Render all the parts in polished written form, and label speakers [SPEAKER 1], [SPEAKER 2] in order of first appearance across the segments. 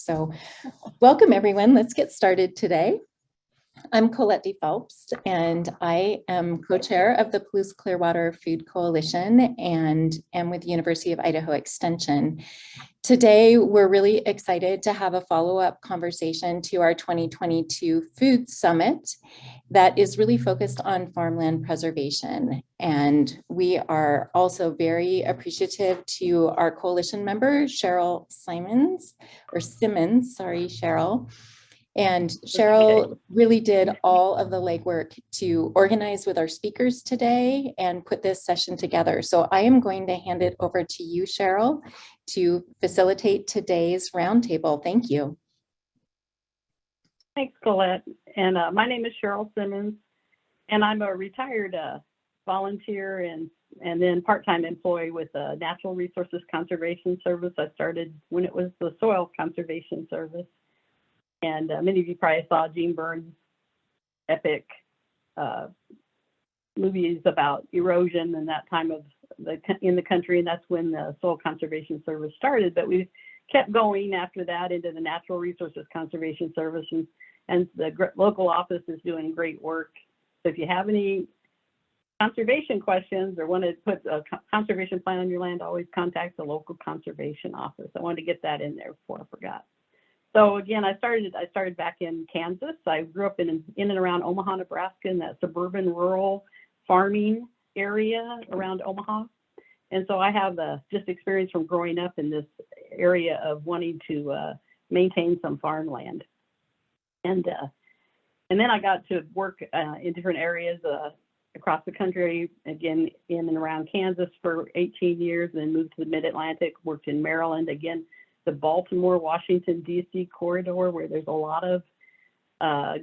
[SPEAKER 1] So welcome everyone. Let's get started today. I'm Colette D. Phelps, and I am co-chair of the Palouse-Clearwater Food Coalition and am with the University of Idaho Extension. Today, we're really excited to have a follow-up conversation to our 2022 Food Summit that is really focused on farmland preservation. And we are also very appreciative to our coalition member, Sheryl Simmons, sorry, Cheryl. And Cheryl really did all of the legwork to organize with our speakers today and put this session together. So I am going to hand it over to you, Cheryl, to facilitate today's roundtable. Thank you.
[SPEAKER 2] Thanks, Colette. And my name is Sheryl Simmons, and I'm a retired volunteer and then part-time employee with the Natural Resources Conservation Service. I started when it was the Soil Conservation Service. And many of you probably saw Gene Burns' epic movies about erosion and that time of in the country, and that's when the Soil Conservation Service started. But we kept going after that into the Natural Resources Conservation Service, and the local office is doing great work. So if you have any conservation questions or want to put a conservation plan on your land, always contact the local conservation office. I wanted to get that in there before I forgot. So again, I started back in Kansas. I grew up in and around Omaha, Nebraska, in that suburban rural farming area around Omaha. And so I have just experience from growing up in this area of wanting to maintain some farmland. And then I got to work in different areas across the country, again, in and around Kansas for 18 years, and then moved to the Mid-Atlantic, worked in Maryland, again, the Baltimore, Washington, D.C. corridor, where there's a lot of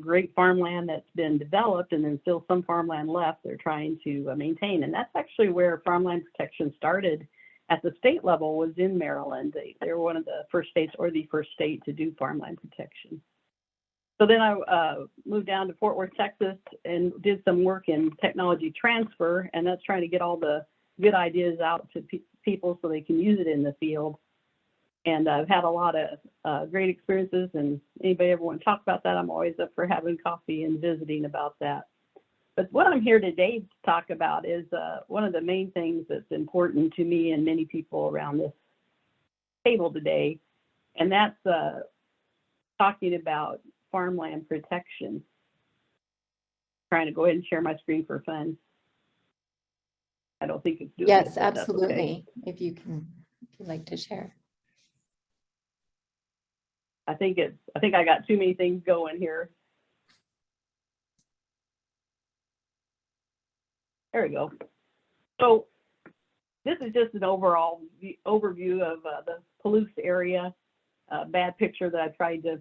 [SPEAKER 2] great farmland that's been developed, and then still some farmland left they're trying to maintain. And that's actually where Farmland Protection started at the state level, was in Maryland. They were one of the first states, or the first state, to do farmland protection. So then I moved down to Fort Worth, Texas, and did some work in technology transfer, and that's trying to get all the good ideas out to people so they can use it in the field. And I've had a lot of great experiences, and anybody ever want to talk about that, I'm always up for having coffee and visiting about that. But what I'm here today to talk about is one of the main things that's important to me and many people around this table today, and that's talking about farmland protection. Trying to go ahead and share my screen for fun. I don't think it's doing it.
[SPEAKER 1] Yes, absolutely. Okay. If you'd like to share.
[SPEAKER 2] I think I got too many things going here. There we go. So this is just an overall overview of the Palouse area. Bad picture that I tried to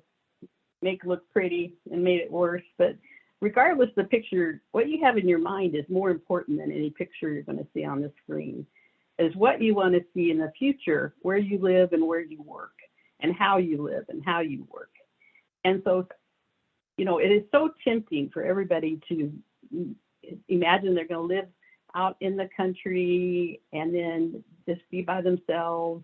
[SPEAKER 2] make look pretty and made it worse. But regardless of the picture, what you have in your mind is more important than any picture you're going to see on the screen. Is what you want to see in the future, where you live and where you work, and how you live and how you work. And so, you know, it is so tempting for everybody to imagine they're going to live out in the country and then just be by themselves.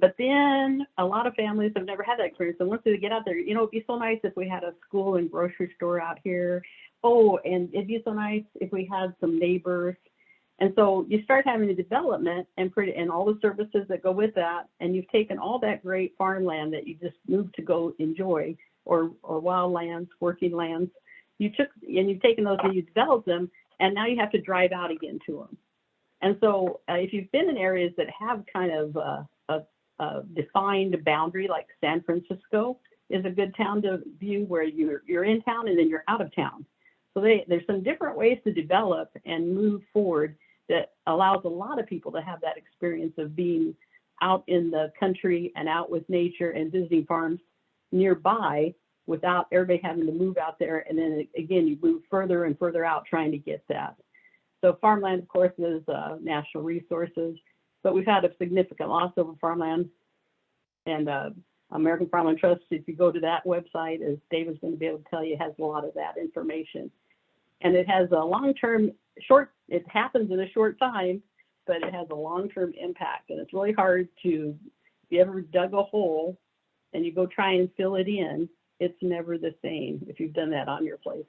[SPEAKER 2] But then a lot of families have never had that experience. And once they get out there, you know, it'd be so nice if we had a school and grocery store out here. Oh, and it'd be so nice if we had some neighbors. And so you start having the development and all the services that go with that, and you've taken all that great farmland that you just moved to go enjoy, or wild lands, working lands. You've taken those and you developed them, and now you have to drive out again to them. And so if you've been in areas that have kind of a defined boundary, like San Francisco is a good town to view, where you're in town and then you're out of town. So there's some different ways to develop and move forward that allows a lot of people to have that experience of being out in the country and out with nature and visiting farms nearby without everybody having to move out there. And then again, you move further and further out trying to get that. So farmland, of course, is national resources, but we've had a significant loss over farmland. And American Farmland Trust, if you go to that website, as David's going to be able to tell you, has a lot of that information. And it has a long-term, it happens in a short time, but it has a long-term impact. And it's really hard to, if you ever dug a hole and you go try and fill it in, it's never the same if you've done that on your place.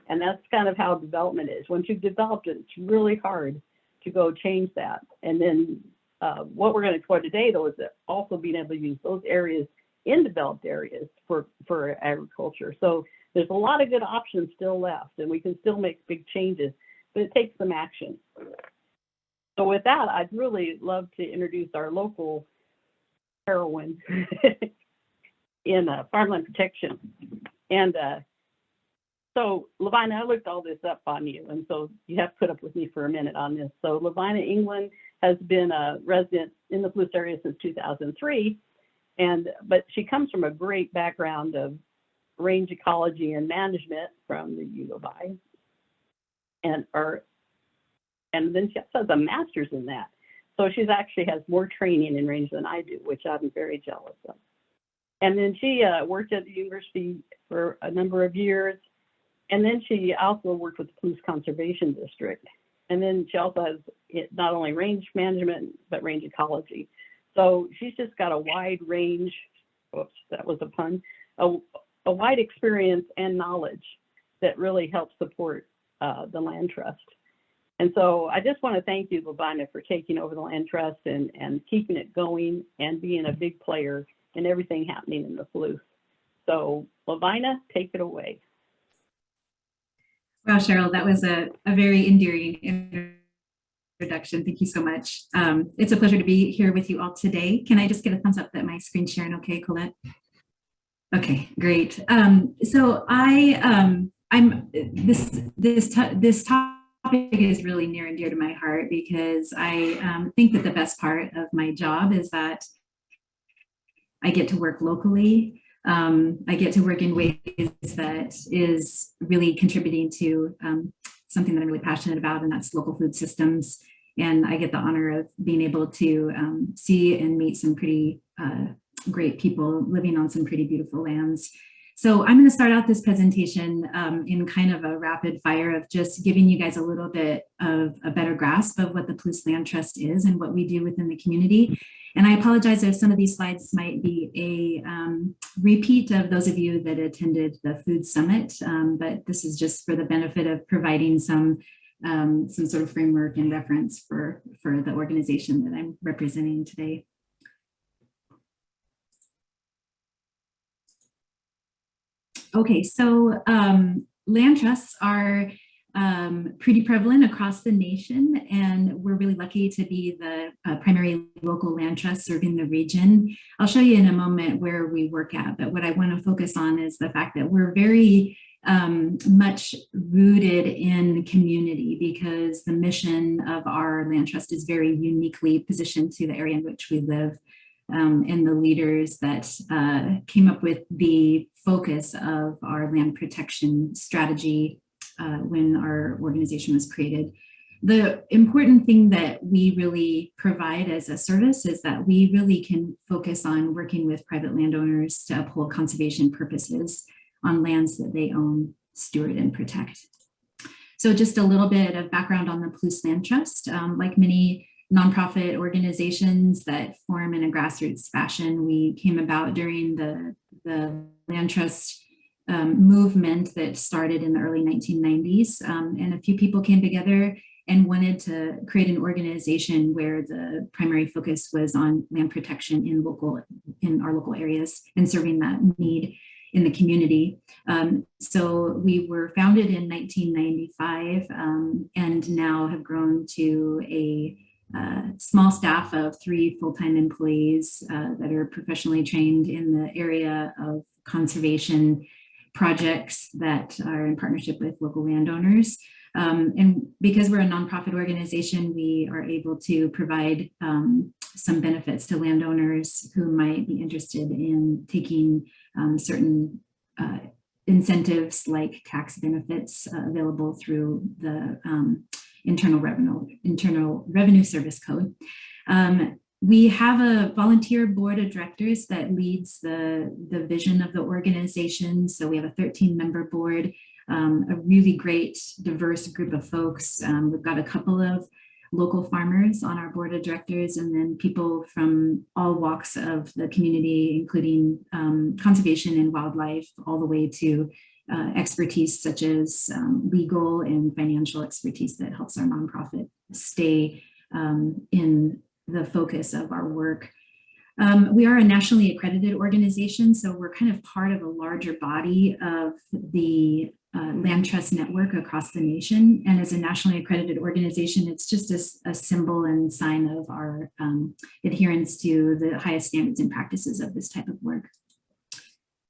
[SPEAKER 2] And that's kind of how development is. Once you've developed it, it's really hard to go change that. And then what we're going to explore today, though, is that also being able to use those areas in developed areas for agriculture. So there's a lot of good options still left, and we can still make big changes, but it takes some action. So with that, I'd really love to introduce our local heroine in Farmland Protection. And so Lovina, I looked all this up on you, and so you have to put up with me for a minute on this. So Lovina Englund has been a resident in the Palouse area since 2003, but she comes from a great background of range ecology and management from the U of I, and then she also has a master's in that. So she's actually has more training in range than I do, which I'm very jealous of. And then she worked at the university for a number of years. And then she also worked with the Palouse Conservation District. And then she also has not only range management, but range ecology. So she's just got a wide range, whoops, that was a pun, a wide experience and knowledge that really helps support the land trust. And so I just want to thank you, Lovina, for taking over the land trust and keeping it going and being a big player in everything happening in the Palouse. So Lovina, take it away.
[SPEAKER 3] Wow, Cheryl, that was a very endearing introduction. Thank you so much. It's a pleasure to be here with you all today. Can I just get a thumbs up that my screen's sharing okay, Colette? Okay, great. So this topic is really near and dear to my heart because I think that the best part of my job is that I get to work locally. I get to work in ways that is really contributing to something that I'm really passionate about, and that's local food systems. And I get the honor of being able to see and meet some pretty great people living on some pretty beautiful lands. So I'm going to start out this presentation in kind of a rapid fire of just giving you guys a little bit of a better grasp of what the Palouse Land Trust is and what we do within the community. And I apologize if some of these slides might be a repeat of those of you that attended the Food Summit, but this is just for the benefit of providing some sort of framework and reference for the organization that I'm representing today. Okay, so land trusts are pretty prevalent across the nation, and we're really lucky to be the primary local land trust serving the region. I'll show you in a moment where we work at, but what I want to focus on is the fact that we're very much rooted in community because the mission of our land trust is very uniquely positioned to the area in which we live. And the leaders that came up with the focus of our land protection strategy when our organization was created. The important thing that we really provide as a service is that we really can focus on working with private landowners to uphold conservation purposes on lands that they own, steward, and protect. So just a little bit of background on the Palouse Land Trust. Like many nonprofit organizations that form in a grassroots fashion, we came about during the land trust movement that started in the early 1990s. And a few people came together and wanted to create an organization where the primary focus was on land protection in our local areas and serving that need in the community. So we were founded in 1995 and now have grown to a small staff of 3 full-time employees that are professionally trained in the area of conservation projects that are in partnership with local landowners. And because we're a nonprofit organization, we are able to provide some benefits to landowners who might be interested in taking certain incentives like tax benefits available through the Internal Revenue Service Code. We have a volunteer board of directors that leads the vision of the organization. So we have a 13-member board, a really great diverse group of folks. We've got a couple of local farmers on our board of directors, and then people from all walks of the community, including conservation and wildlife, all the way to expertise such as legal and financial expertise that helps our nonprofit stay in the focus of our work. We are a nationally accredited organization, so we're kind of part of a larger body of the land trust network across the nation. And as a nationally accredited organization, it's just a symbol and sign of our adherence to the highest standards and practices of this type of work.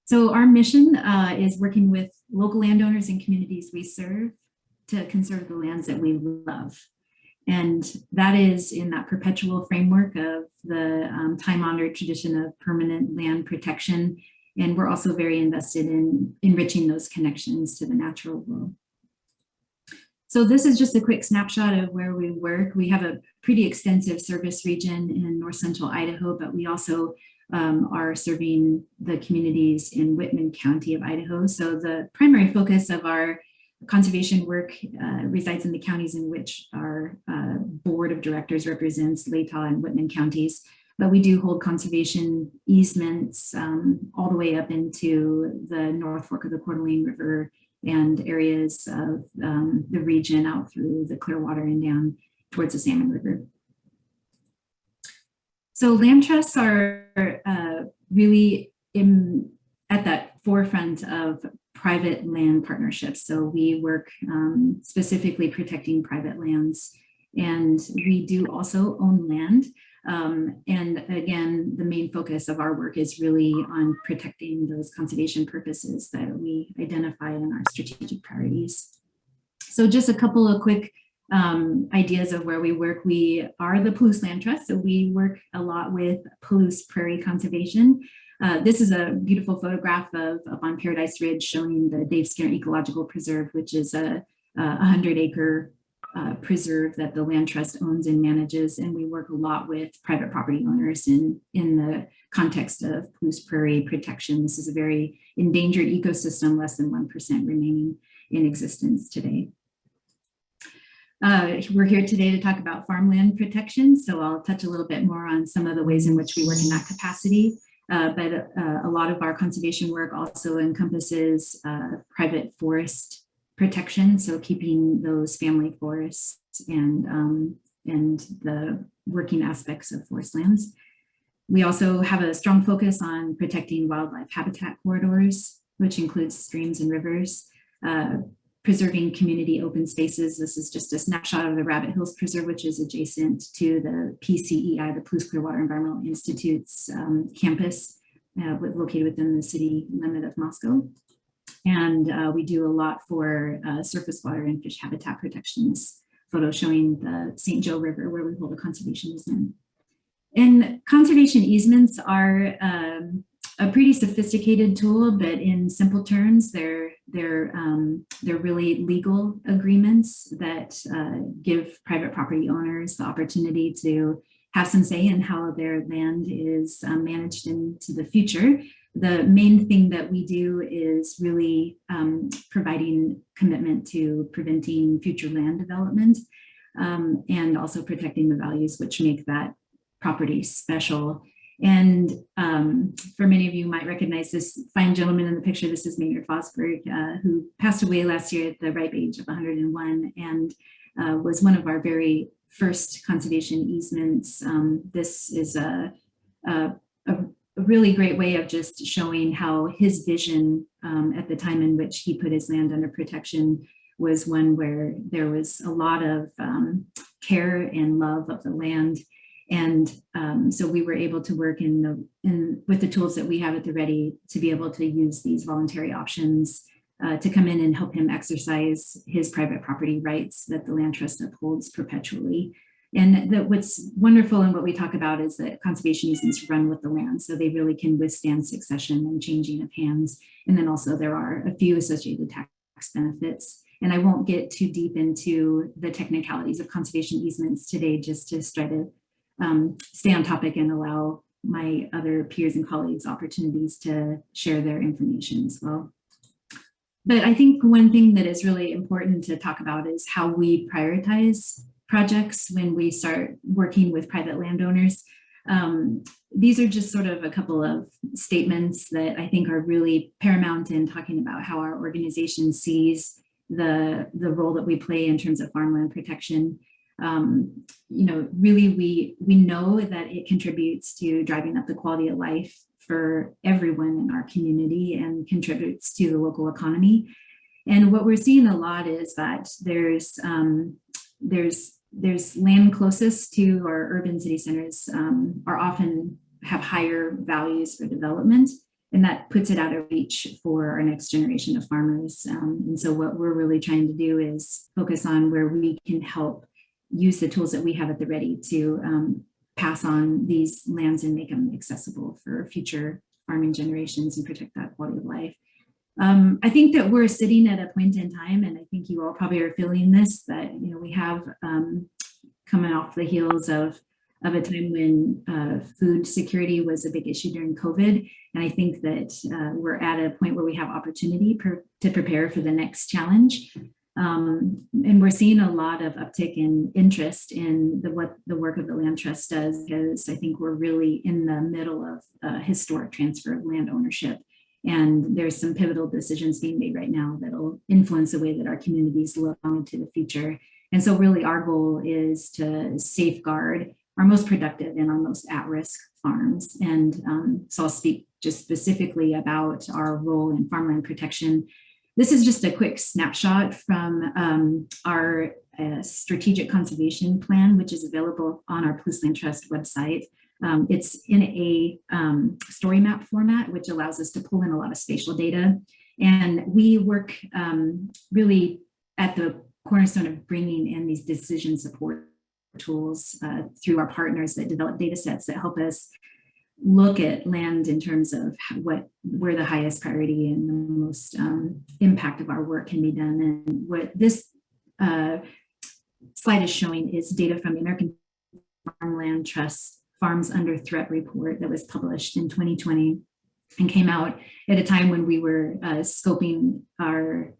[SPEAKER 3] So our mission is working with local landowners and communities we serve to conserve the lands that we love. And that is in that perpetual framework of the time-honored tradition of permanent land protection. And we're also very invested in enriching those connections to the natural world. So this is just a quick snapshot of where we work. We have a pretty extensive service region in north central Idaho, but we also are serving the communities in Whitman County of Idaho. So the primary focus of our conservation work resides in the counties in which our board of directors represents, Latah and Whitman counties. But we do hold conservation easements all the way up into the North Fork of the Coeur d'Alene River and areas of the region out through the Clearwater and down towards the Salmon River. So land trusts are really at that forefront of private land partnerships. So we work specifically protecting private lands, and we do also own land. And again, the main focus of our work is really on protecting those conservation purposes that we identify in our strategic priorities. So just a couple of quick ideas of where we work. We are the Palouse Land Trust, so we work a lot with Palouse Prairie Conservation. This is a beautiful photograph of up on Paradise Ridge showing the Dave Skinner Ecological Preserve, which is a 100-acre preserve that the Land Trust owns and manages. And we work a lot with private property owners in the context of Palouse Prairie Protection. This is a very endangered ecosystem, less than 1% remaining in existence today. We're here today to talk about farmland protection, so I'll touch a little bit more on some of the ways in which we work in that capacity. But a lot of our conservation work also encompasses private forest protection, so keeping those family forests and the working aspects of forest lands. We also have a strong focus on protecting wildlife habitat corridors, which includes streams and rivers, preserving community open spaces. This is just a snapshot of the Rabbit Hills Preserve, which is adjacent to the PCEI, the Palouse-Clearwater Environmental Institute's campus, located within the city limit of Moscow. And we do a lot for surface water and fish habitat protections. Photo showing the St. Joe River where we hold a conservation easement. And conservation easements are a pretty sophisticated tool, but in simple terms, they're really legal agreements that give private property owners the opportunity to have some say in how their land is managed into the future. The main thing that we do is really providing commitment to preventing future land development and also protecting the values which make that property special. And for many of you might recognize this fine gentleman in the picture. This is Maynard Fosberg, who passed away last year at the ripe age of 101 and was one of our very first conservation easements. This is a really great way of just showing how his vision at the time in which he put his land under protection was one where there was a lot of care and love of the land. And so we were able to work with the tools that we have at the ready to be able to use these voluntary options to come in and help him exercise his private property rights that the Land Trust upholds perpetually. And what's wonderful and what we talk about is that conservation easements run with the land, so they really can withstand succession and changing of hands. And then also there are a few associated tax benefits. And I won't get too deep into the technicalities of conservation easements today, just to try to stay on topic and allow my other peers and colleagues opportunities to share their information as well. But I think one thing that is really important to talk about is how we prioritize projects when we start working with private landowners. These are just sort of a couple of statements that I think are really paramount in talking about how our organization sees the role that we play in terms of farmland protection. Really, we know that it contributes to driving up the quality of life for everyone in our community and contributes to the local economy. And what we're seeing a lot is that there's land closest to our urban city centers are often have higher values for development, and that puts it out of reach for our next generation of farmers. And so what we're really trying to do is focus on where we can help use the tools that we have at the ready to pass on these lands and make them accessible for future farming generations and protect that quality of life. I think that we're sitting at a point in time, and I think you all probably are feeling this, that we have coming off the heels of a time when food security was a big issue during COVID. And I think that we're at a point where we have opportunity to prepare for the next challenge. And we're seeing a lot of uptick in interest in what the work of the Land Trust does, because I think we're really in the middle of a historic transfer of land ownership. And there's some pivotal decisions being made right now that'll influence the way that our communities look into the future. And so really our goal is to safeguard our most productive and our most at-risk farms. And so I'll speak just specifically about our role in farmland protection. This is just a quick snapshot from our strategic conservation plan, which is available on our Palouse Land Trust website. It's in a story map format, which allows us to pull in a lot of spatial data. And we work really at the cornerstone of bringing in these decision support tools through our partners that develop data sets that help us look at land in terms of where the highest priority and the most impact of our work can be done. And what this slide is showing is data from the American Farmland Trust Farms Under Threat report that was published in 2020 and came out at a time when we were scoping our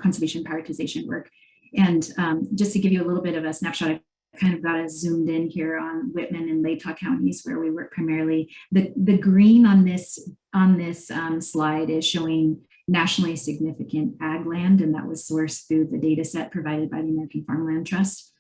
[SPEAKER 3] conservation prioritization work. And just to give you a little bit of a snapshot, I kind of got us zoomed in here on Whitman and Latah counties where we work primarily. The green on this slide is showing nationally significant ag land, and that was sourced through the data set provided by the American Farmland Trust.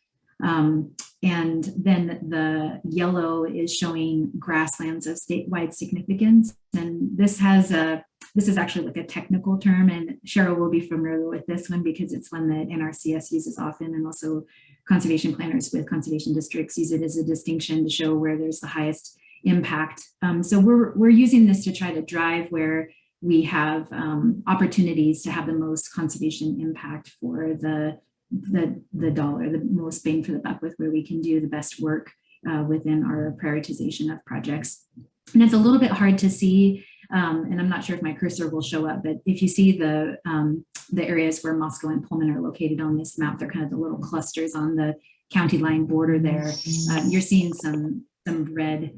[SPEAKER 3] And then the yellow is showing grasslands of statewide significance. And this is actually like a technical term, and Cheryl will be familiar with this one because it's one that NRCS uses often, and also conservation planners with conservation districts use it as a distinction to show where there's the highest impact. So we're using this to try to drive where we have opportunities to have the most conservation impact for the dollar, the most bang for the buck, with where we can do the best work within our prioritization of projects. And it's a little bit hard to see, and I'm not sure if my cursor will show up, but if you see the areas where Moscow and Pullman are located on this map, they're kind of the little clusters on the county line border there. You're seeing some red,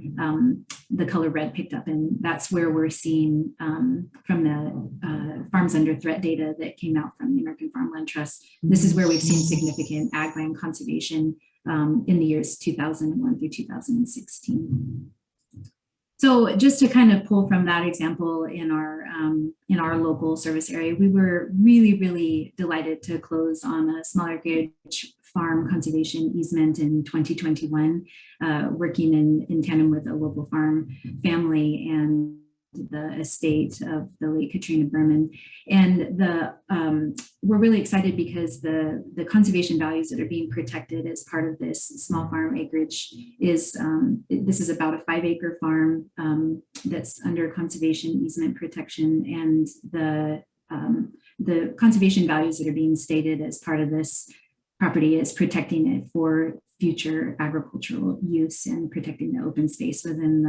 [SPEAKER 3] the color red picked up, and that's where we're seeing from the Farms Under Threat data that came out from the American Farmland Trust. This is where we've seen significant ag land conservation in the years 2001 through 2016. So just to kind of pull from that example in our local service area, we were really, really delighted to close on a smaller acreage farm conservation easement in 2021, working in tandem with a local farm family and the estate of the late Katrina Berman. And we're really excited because the conservation values that are being protected as part of this small farm acreage is, this is about a 5-acre farm that's under conservation easement protection, and the conservation values that are being stated as part of this property is protecting it for future agricultural use and protecting the open space within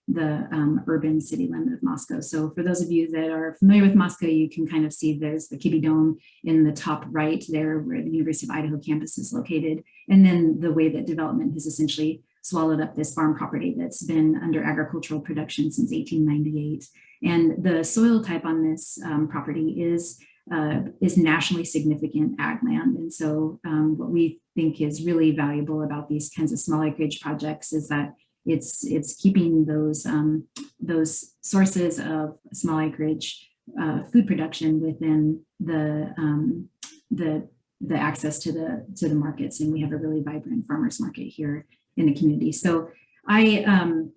[SPEAKER 3] the urban city limit of Moscow. So for those of you that are familiar with Moscow, you can kind of see there's the Kibbe Dome in the top right there where the University of Idaho campus is located. And then the way that development has essentially swallowed up this farm property that's been under agricultural production since 1898. And the soil type on this property is is nationally significant ag land. And so what we think is really valuable about these kinds of small acreage projects is that it's keeping those sources of small acreage food production within the access to the markets. And we have a really vibrant farmers market here in the community. So I'm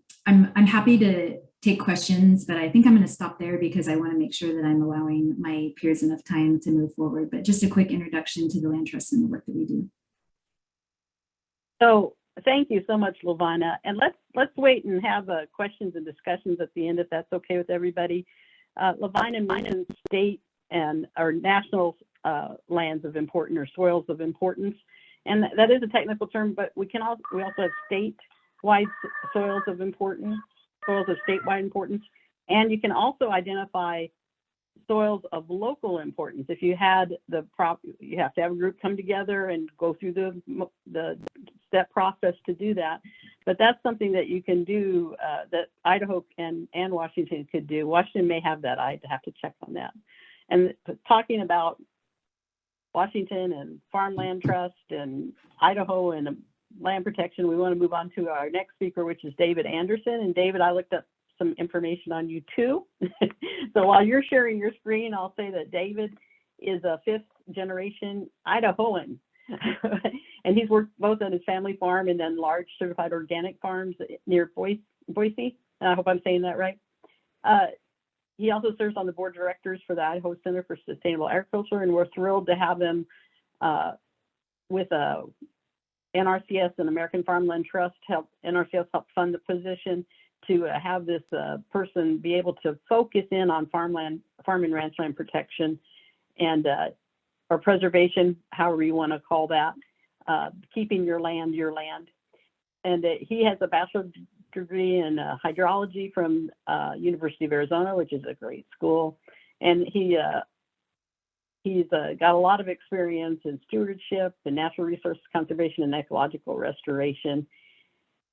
[SPEAKER 3] happy to take questions, but I think I'm going to stop there because I want to make sure that I'm allowing my peers enough time to move forward. But just a quick introduction to the land trust and the work that we do.
[SPEAKER 2] So thank you so much, Lovina. And let's wait and have questions and discussions at the end, if that's okay with everybody. Lovina mentioned state and or national lands of importance or soils of importance, and that is a technical term. But we also have statewide soils of importance. Soils of statewide importance, and you can also identify soils of local importance. If you had you have to have a group come together and go through the step process to do that. But that's something that you can do that Idaho and Washington could do. Washington may have that. I'd have to check on that. And talking about Washington and Farmland Trust and Idaho and land protection, we want to move on to our next speaker, which is David Anderson. And David, I looked up some information on you too. So while you're sharing your screen, I'll say that David is a 5th generation Idahoan. And he's worked both on his family farm and then large certified organic farms near Boise. I hope I'm saying that right. He also serves on the board of directors for the Idaho Center for Sustainable Agriculture, and we're thrilled to have him with NRCS and American Farmland Trust NRCS help fund the position to have this person be able to focus in on farm and ranch land protection and or preservation, however you want to call that, keeping your land. And he has a bachelor's degree in hydrology from University of Arizona, which is a great school, and he's got a lot of experience in stewardship and natural resource conservation and ecological restoration.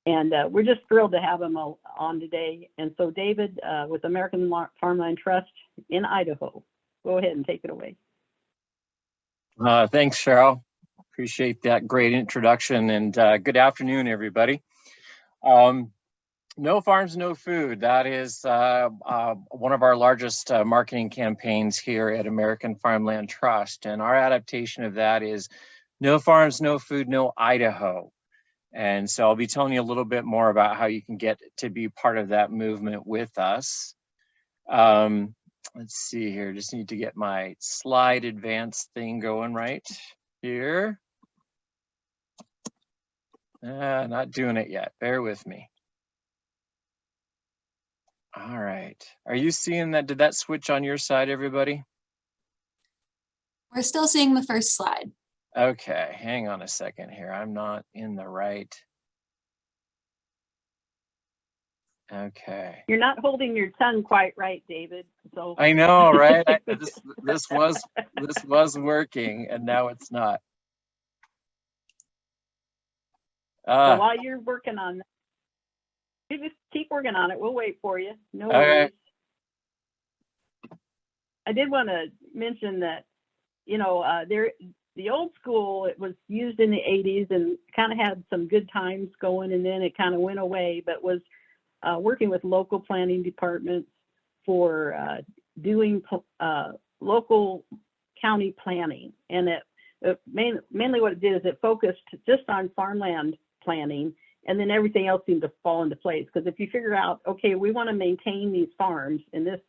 [SPEAKER 2] And we're just thrilled to have him on today. And so David, with American Farmland Trust in Idaho, go ahead and take it away.
[SPEAKER 4] Thanks, Cheryl. Appreciate that great introduction, and good afternoon, everybody. No farms, no food. That is one of our largest marketing campaigns here at American Farmland Trust. And our adaptation of that is no farms, no food, no Idaho. And so I'll be telling you a little bit more about how you can get to be part of that movement with us. Let's see here, just need to get my slide advance thing going right here. Not doing it yet, bear with me. All right, are you seeing that? Did that switch on your side, everybody?
[SPEAKER 5] We're still seeing the first slide.
[SPEAKER 4] Okay, hang on a second here. I'm not in the right. Okay.
[SPEAKER 2] You're not holding your tongue quite right, David. So
[SPEAKER 4] I know, right? This was working, and now it's not.
[SPEAKER 2] So while you're working on that, you just keep working on it. We'll wait for you. No worries. I did want to mention that, you know, the old school, it was used in the 80s and kind of had some good times going, and then it kind of went away, but was working with local planning departments for doing local county planning. And it mainly what it did is it focused just on farmland planning, and then everything else seemed to fall into place. Because if you figure out, okay, we want to maintain these farms in this,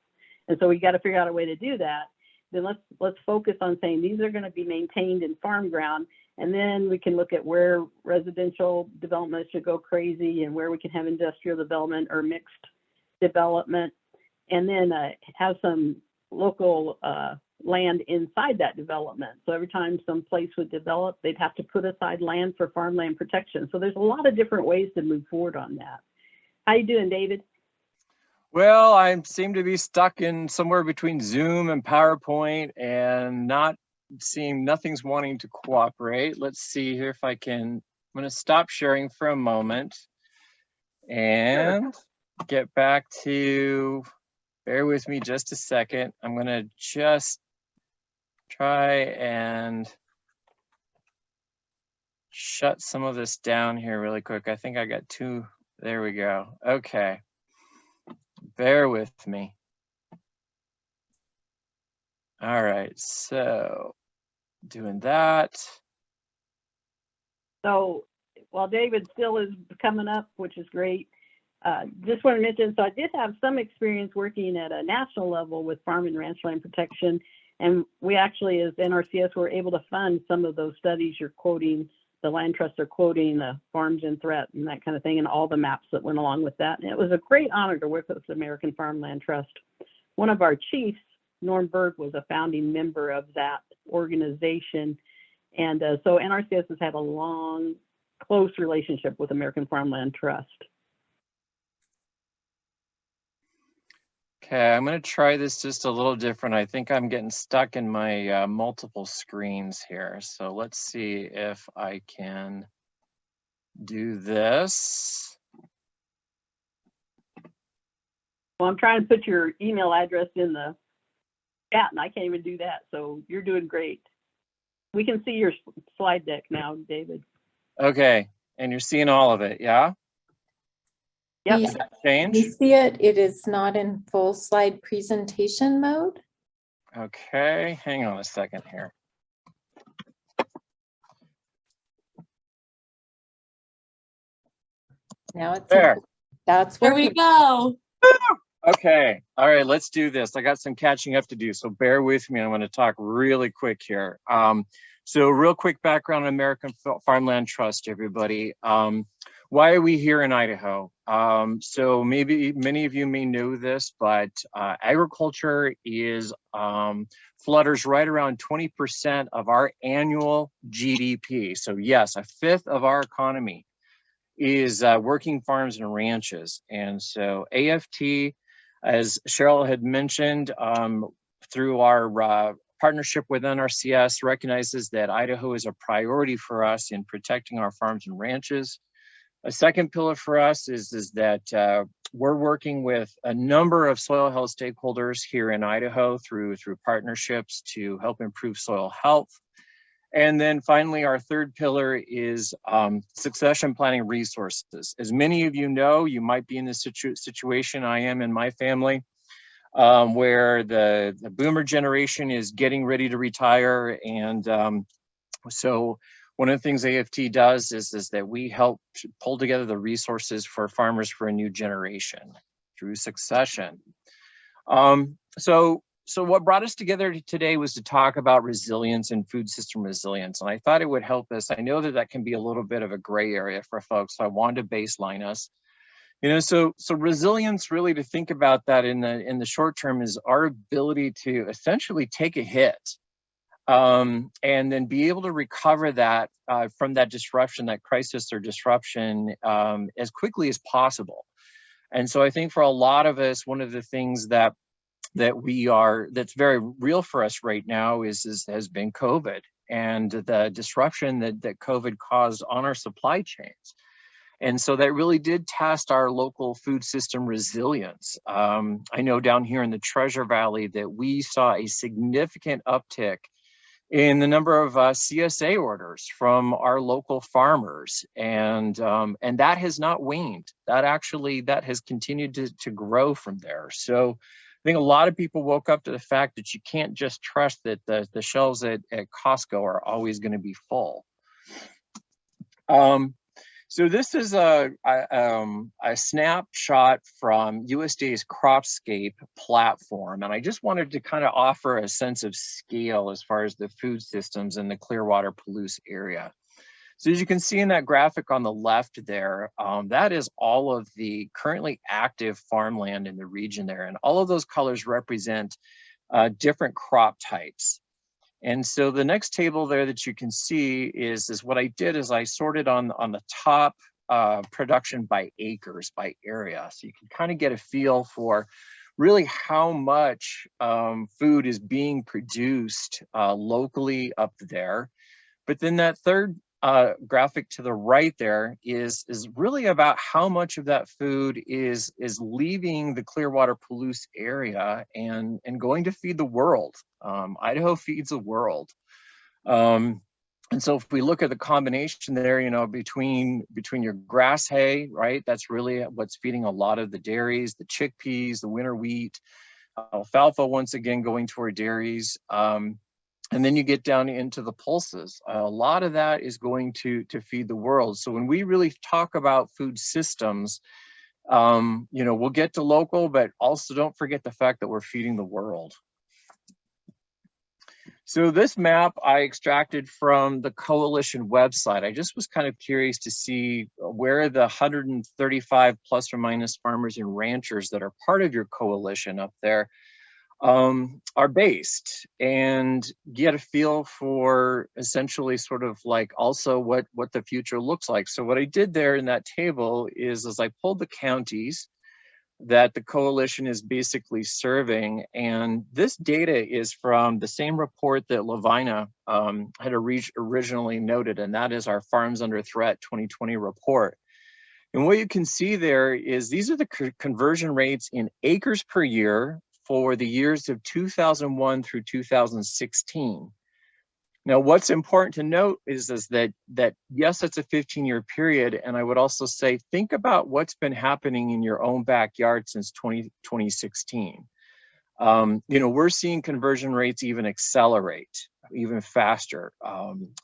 [SPEAKER 2] and so we got to figure out a way to do that, then let's focus on saying these are going to be maintained in farm ground, and then we can look at where residential development should go crazy and where we can have industrial development or mixed development, and then have some local land inside that development. So every time some place would develop, they'd have to put aside land for farmland protection. So there's a lot of different ways to move forward on that. How you doing, David?
[SPEAKER 4] Well, I seem to be stuck in somewhere between Zoom and PowerPoint and not seeing, nothing's wanting to cooperate. Let's see here if I can. I'm going to stop sharing for a moment and get back to, bear with me just a second. I'm going to just try and shut some of this down here really quick. I think I got two. There we go. Okay. Bear with me. All right, so doing that.
[SPEAKER 2] So while David still is coming up, which is great, just want to mention, so I did have some experience working at a national level with Farm and Ranch Land Protection. And we actually, as NRCS, were able to fund some of those studies you're quoting, the land trusts are quoting, the farms in threat and that kind of thing, and all the maps that went along with that. And it was a great honor to work with the American Farmland Trust. One of our chiefs, Norm Berg, was a founding member of that organization. And so NRCS has had a long, close relationship with American Farmland Trust.
[SPEAKER 4] Okay, I'm going to try this just a little different. I think I'm getting stuck in my multiple screens here. So let's see if I can do this.
[SPEAKER 2] Well, I'm trying to put your email address in the chat and I can't even do that. So you're doing great. We can see your slide deck now, David.
[SPEAKER 4] Okay, and you're seeing all of it, yeah?
[SPEAKER 2] Yep.
[SPEAKER 4] Does that change?
[SPEAKER 1] You see it, it is not in full slide presentation mode.
[SPEAKER 4] Okay, hang on a second here.
[SPEAKER 1] Now it's
[SPEAKER 4] There.
[SPEAKER 1] That's
[SPEAKER 5] There we
[SPEAKER 1] working.
[SPEAKER 5] go.
[SPEAKER 4] Okay, all right, let's do this. I got some catching up to do, so bear with me. I'm going to talk really quick here. So real quick background on American Farmland Trust, everybody. Why are we here in Idaho? So maybe many of you may know this, but agriculture is flutters right around 20% of our annual GDP. So yes, a fifth of our economy is working farms and ranches. And so AFT, as Cheryl had mentioned, through our partnership with NRCS, recognizes that Idaho is a priority for us in protecting our farms and ranches. A second pillar for us is that we're working with a number of soil health stakeholders here in Idaho through partnerships to help improve soil health. And then finally, our third pillar is succession planning resources. As many of you know, you might be in this situation I am in my family, where the boomer generation is getting ready to retire. And so one of the things AFT does is that we help pull together the resources for farmers for a new generation through succession. So what brought us together today was to talk about resilience and food system resilience. And I thought it would help us. I know that can be a little bit of a gray area for folks, so I wanted to baseline us. You know, so resilience, really, to think about that in the short term, is our ability to essentially take a hit and then be able to recover that from that disruption, that crisis or disruption, as quickly as possible. And so I think for a lot of us, one of the things that's very real for us right now has been COVID and the disruption that COVID caused on our supply chains. And so that really did test our local food system resilience. I know down here in the Treasure Valley that we saw a significant uptick in the number of CSA orders from our local farmers, and that has not waned. That has continued to grow from there. So I think a lot of people woke up to the fact that you can't just trust that the shelves at Costco are always going to be full. So this is a snapshot from USDA's Cropscape platform, and I just wanted to kind of offer a sense of scale as far as the food systems in the Clearwater Palouse area. So as you can see in that graphic on the left there, that is all of the currently active farmland in the region there, and all of those colors represent different crop types. And so the next table there that you can see is what I did is I sorted on the top production by acres, by area. So you can kind of get a feel for really how much food is being produced locally up there. But then that third graphic to the right there is really about how much of that food is leaving the Clearwater Palouse area and going to feed the world. Idaho feeds the world. And so if we look at the combination there, you know, between your grass hay, right, that's really what's feeding a lot of the dairies, the chickpeas, the winter wheat, alfalfa, once again, going to our dairies. And then you get down into the pulses. A lot of that is going to feed the world. So when we really talk about food systems, you know, we'll get to local, but also don't forget the fact that we're feeding the world. So this map I extracted from the coalition website. I just was kind of curious to see where the 135 plus or minus farmers and ranchers that are part of your coalition up there are based, and get a feel for essentially sort of like also what the future looks like. So what I did there in that table is I pulled the counties that the coalition is basically serving. And this data is from the same report that Lovina had originally noted, and that is our Farms Under Threat 2020 report. And what you can see there is these are the conversion rates in acres per year for the years of 2001 through 2016. Now, what's important to note is that yes, it's a 15-year period. And I would also say, think about what's been happening in your own backyard since 2016. You know, we're seeing conversion rates even accelerate, even faster.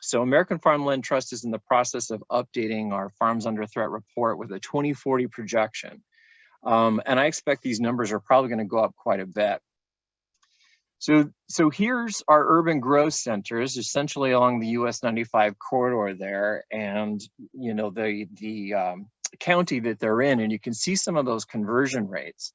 [SPEAKER 4] So American Farmland Trust is in the process of updating our Farms Under Threat report with a 2040 projection. And I expect these numbers are probably going to go up quite a bit. So here's our urban growth centers, essentially along the US 95 corridor there, and you know the county that they're in, and you can see some of those conversion rates.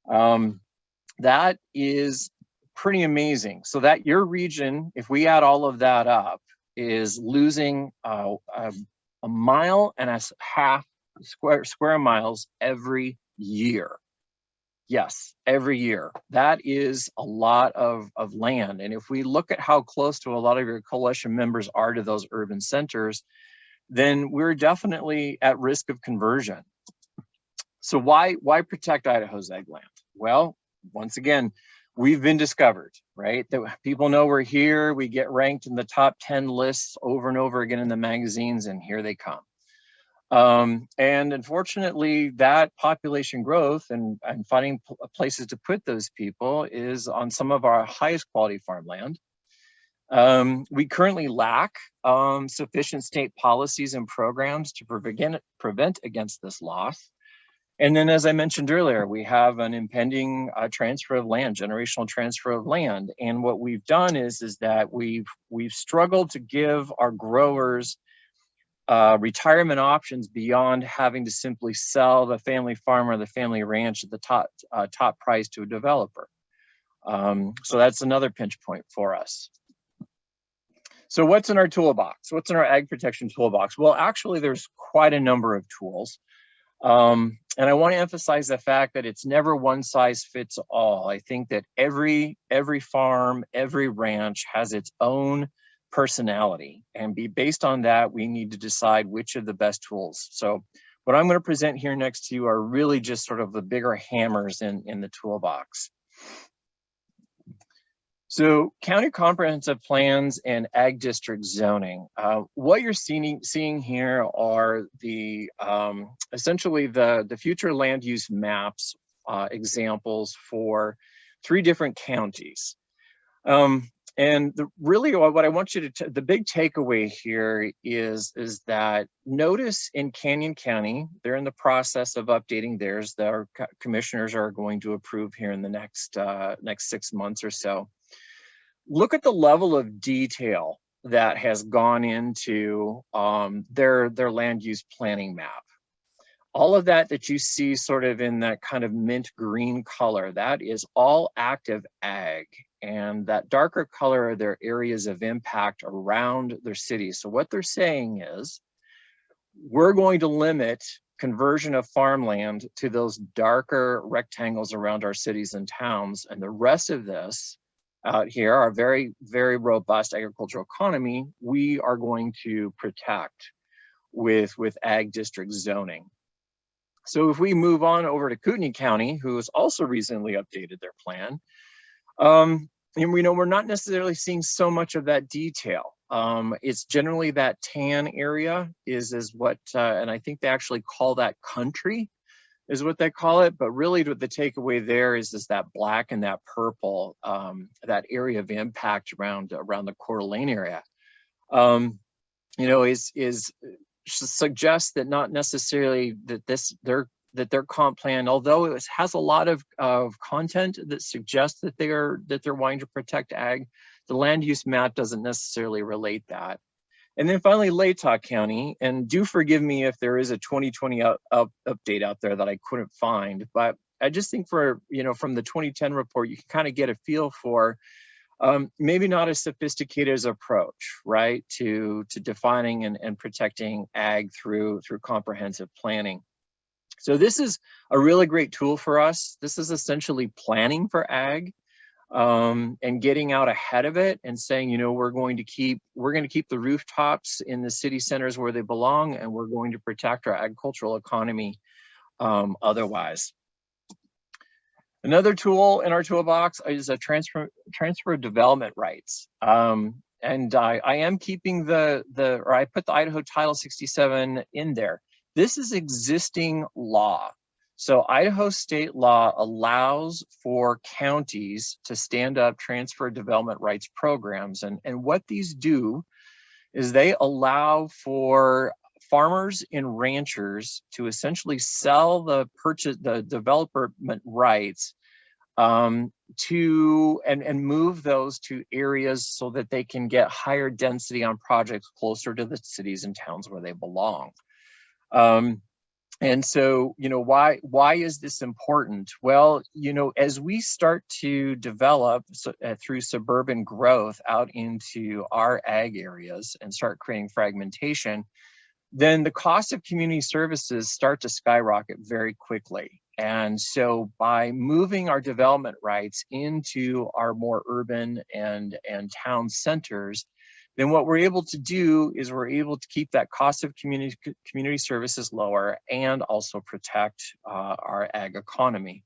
[SPEAKER 4] That is pretty amazing. So that your region, if we add all of that up, is losing a mile and a half square miles every year. Yes, every year. That is a lot of land. And if we look at how close to a lot of your coalition members are to those urban centers, then we're definitely at risk of conversion. So why protect Idaho's ag land? Well, once again, we've been discovered, right? That people know we're here. We get ranked in the top 10 lists over and over again in the magazines, and here they come. And unfortunately, that population growth and finding places to put those people is on some of our highest quality farmland. We currently lack sufficient state policies and programs to prevent against this loss. And then, as I mentioned earlier, we have an impending transfer of land, generational transfer of land. And what we've done is that we've struggled to give our growers retirement options beyond having to simply sell the family farm or the family ranch at the top price to a developer. So that's another pinch point for us. So what's in our toolbox? What's in our ag protection toolbox? Well, actually, there's quite a number of tools. And I want to emphasize the fact that it's never one size fits all. I think that every farm, every ranch has its own personality, and based on that, we need to decide which of the best tools. So what I'm going to present here next to you are really just sort of the bigger hammers in the toolbox. So county comprehensive plans and ag district zoning. What you're seeing here are the essentially the future land use maps examples for 3 different counties. And really what I want you to, the big takeaway here is that notice in Canyon County, they're in the process of updating theirs. Their commissioners are going to approve here in the next 6 months or so. Look at the level of detail that has gone into their land use planning map. All of that you see sort of in that kind of mint green color, that is all active ag. And that darker color are their areas of impact around their cities. So what they're saying is, we're going to limit conversion of farmland to those darker rectangles around our cities and towns. And the rest of this out here, our very, very robust agricultural economy, we are going to protect with ag district zoning. So if we move on over to Kootenai County, who has also recently updated their plan, and we know we're not necessarily seeing so much of that detail. It's generally that tan area is what, and I think they actually call that country, is what they call it. But really the takeaway there is that black and that purple, that area of impact around the Coeur d'Alene area, you know, suggests that not necessarily that their comp plan, although it has a lot of content that suggests that they're wanting to protect ag, the land use map doesn't necessarily relate that. And then finally, Latah County, and do forgive me if there is a 2020 update out there that I couldn't find, but I just think for, you know, from the 2010 report, you can kind of get a feel for maybe not as sophisticated as approach, right, to defining and protecting ag through comprehensive planning. So this is a really great tool for us. This is essentially planning for ag. And getting out ahead of it and saying, you know, we're going to keep the rooftops in the city centers where they belong, and we're going to protect our agricultural economy otherwise. Another tool in our toolbox is a transfer of development rights. And I am keeping I put the Idaho Title 67 in there. This is existing law. So Idaho state law allows for counties to stand up transfer development rights programs. And what these do is they allow for farmers and ranchers to essentially sell the development rights to move those to areas so that they can get higher density on projects closer to the cities and towns where they belong. And so, you know, why is this important? Well, you know, as we start to develop through suburban growth out into our ag areas and start creating fragmentation, then the cost of community services start to skyrocket very quickly. And so by moving our development rights into our more urban and town centers, then what we're able to do is we're able to keep that cost of community services lower and also protect our ag economy.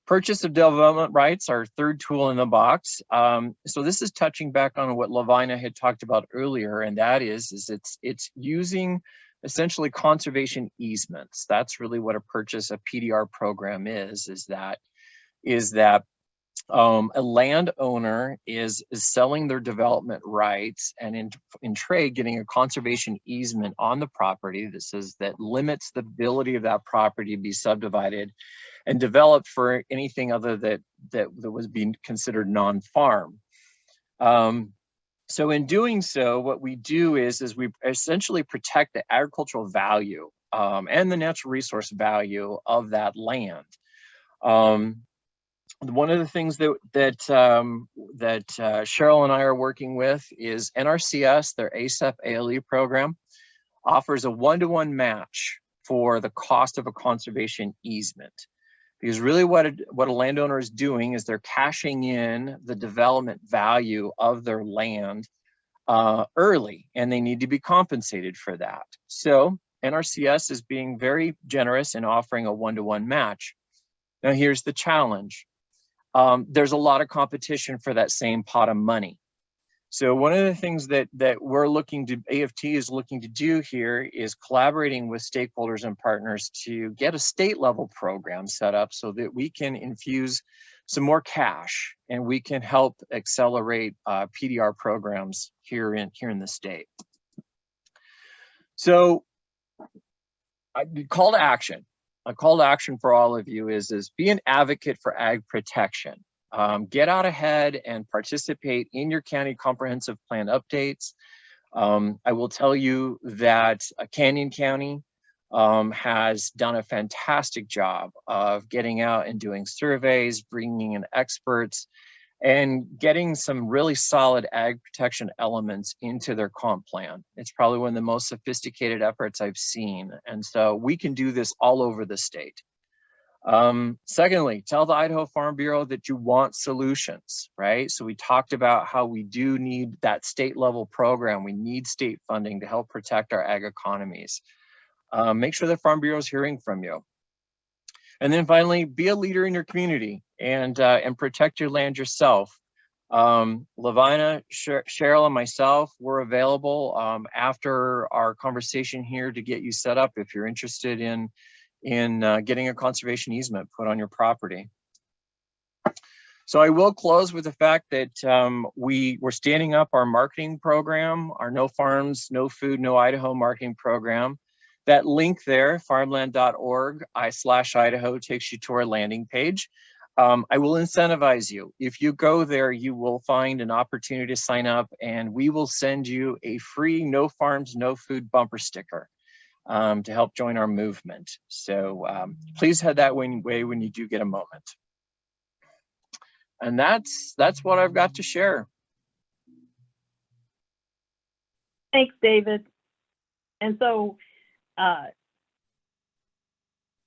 [SPEAKER 4] Purchase of development rights, our third tool in the box. So this is touching back on what Lovina had talked about earlier, and that is it's using essentially conservation easements. That's really what a PDR program is that a landowner is selling their development rights and in trade getting a conservation easement on the property that limits the ability of that property to be subdivided and developed for anything other that was being considered non-farm. So in doing so, what we do is we essentially protect the agricultural value and the natural resource value of that land. One of the things that Cheryl and I are working with is NRCS, their ASAP ALE program, offers a 1-to-1 match for the cost of a conservation easement. Because really what a landowner is doing is they're cashing in the development value of their land early, and they need to be compensated for that. So NRCS is being very generous in offering a 1-to-1 match. Now here's the challenge. There's a lot of competition for that same pot of money. So one of the things that AFT is looking to do here is collaborating with stakeholders and partners to get a state level program set up so that we can infuse some more cash and we can help accelerate PDR programs here in the state. So a call to action for all of you is be an advocate for ag protection. Get out ahead and participate in your county comprehensive plan updates. I will tell you that Canyon County has done a fantastic job of getting out and doing surveys, bringing in experts, and getting some really solid ag protection elements into their comp plan. It's probably one of the most sophisticated efforts I've seen. And so we can do this all over the state. Secondly, tell the Idaho Farm Bureau that you want solutions, right? So we talked about how we do need that state level program. We need state funding to help protect our ag economies. Make sure the Farm Bureau is hearing from you. And then finally, be a leader in your community and protect your land yourself. Lovina, Cheryl, and myself, we're available after our conversation here to get you set up if you're interested in getting a conservation easement put on your property. So I will close with the fact that we're standing up our marketing program, our No Farms, No Food, No Idaho marketing program. That link there, farmland.org/Idaho, takes you to our landing page. I will incentivize you. If you go there, you will find an opportunity to sign up, and we will send you a free No Farms, No Food bumper sticker to help join our movement. So please head that way when you do get a moment. And that's what I've got to share.
[SPEAKER 2] Thanks, David. And so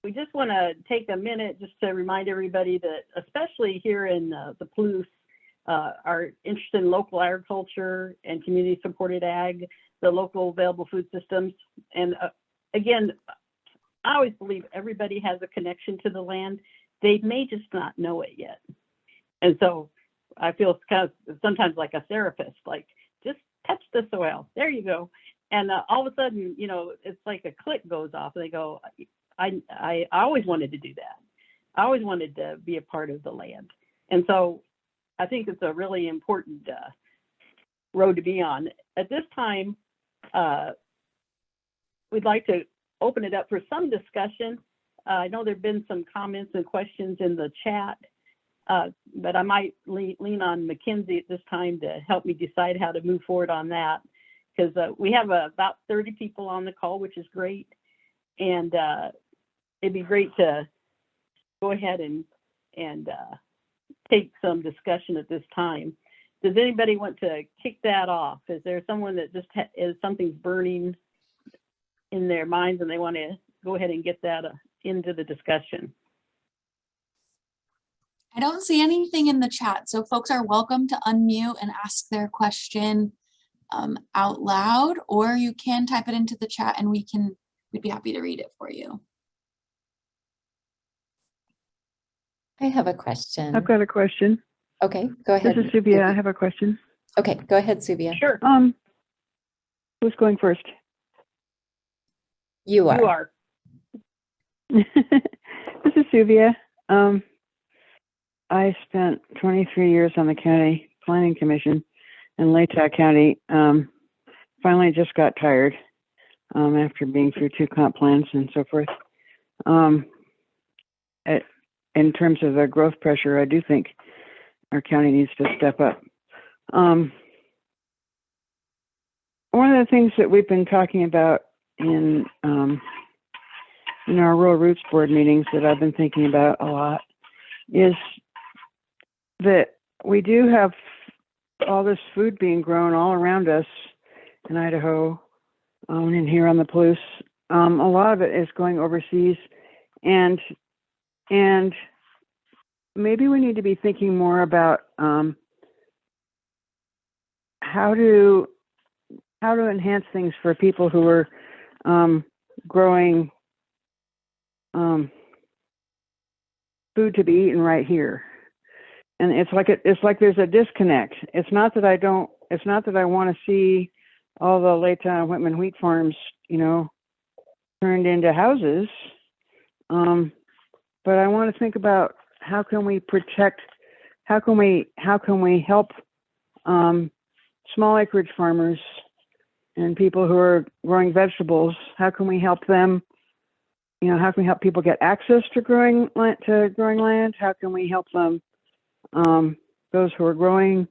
[SPEAKER 2] we just want to take a minute just to remind everybody that, especially here in the Palouse, are interested in local agriculture and community supported ag, the local available food systems. And again, I always believe everybody has a connection to the land. They may just not know it yet. And so I feel kind of sometimes like a therapist, like just touch the soil. There you go. And all of a sudden, you know, it's like a click goes off and they go, I always wanted to do that. I always wanted to be a part of the land. And so I think it's a really important road to be on. At this time, we'd like to open it up for some discussion. I know there've been some comments and questions in the chat, but I might lean on Mackenzie at this time to help me decide how to move forward on that, because we have about 30 people on the call, which is great. And it'd be great to go ahead and take some discussion at this time. Does anybody want to kick that off? Is there someone that just is something's burning in their minds and they want to go ahead and get that into the discussion?
[SPEAKER 5] I don't see anything in the chat, so folks are welcome to unmute and ask their question out loud, or you can type it into the chat and we'd be happy to read it for you.
[SPEAKER 1] I have a question.
[SPEAKER 6] I've got a question.
[SPEAKER 1] Okay, go ahead.
[SPEAKER 6] This is Suvia. I have a question.
[SPEAKER 1] Okay, go ahead, Suvia.
[SPEAKER 2] Sure.
[SPEAKER 6] Who's going first?
[SPEAKER 1] You are.
[SPEAKER 2] You are.
[SPEAKER 6] This is Suvia. I spent 23 years on the county planning commission in Latah County. Finally just got tired after being through 2 comp plans and so forth. In terms of the growth pressure, I do think our county needs to step up. One of the things that we've been talking about in our Rural Roots Board meetings that I've been thinking about a lot is that we do have all this food being grown all around us in Idaho and here on the Palouse. A lot of it is going overseas, and maybe we need to be thinking more about how to enhance things for people who are growing food to be eaten right here. And it's like there's a disconnect. It's not that I want to see all the Latah and Whitman wheat farms, turned into houses. But I want to think about how can we protect, how can we help small acreage farmers and people who are growing vegetables. How can we help them? How can we help people get access to growing land? How can we help them, those who are growing,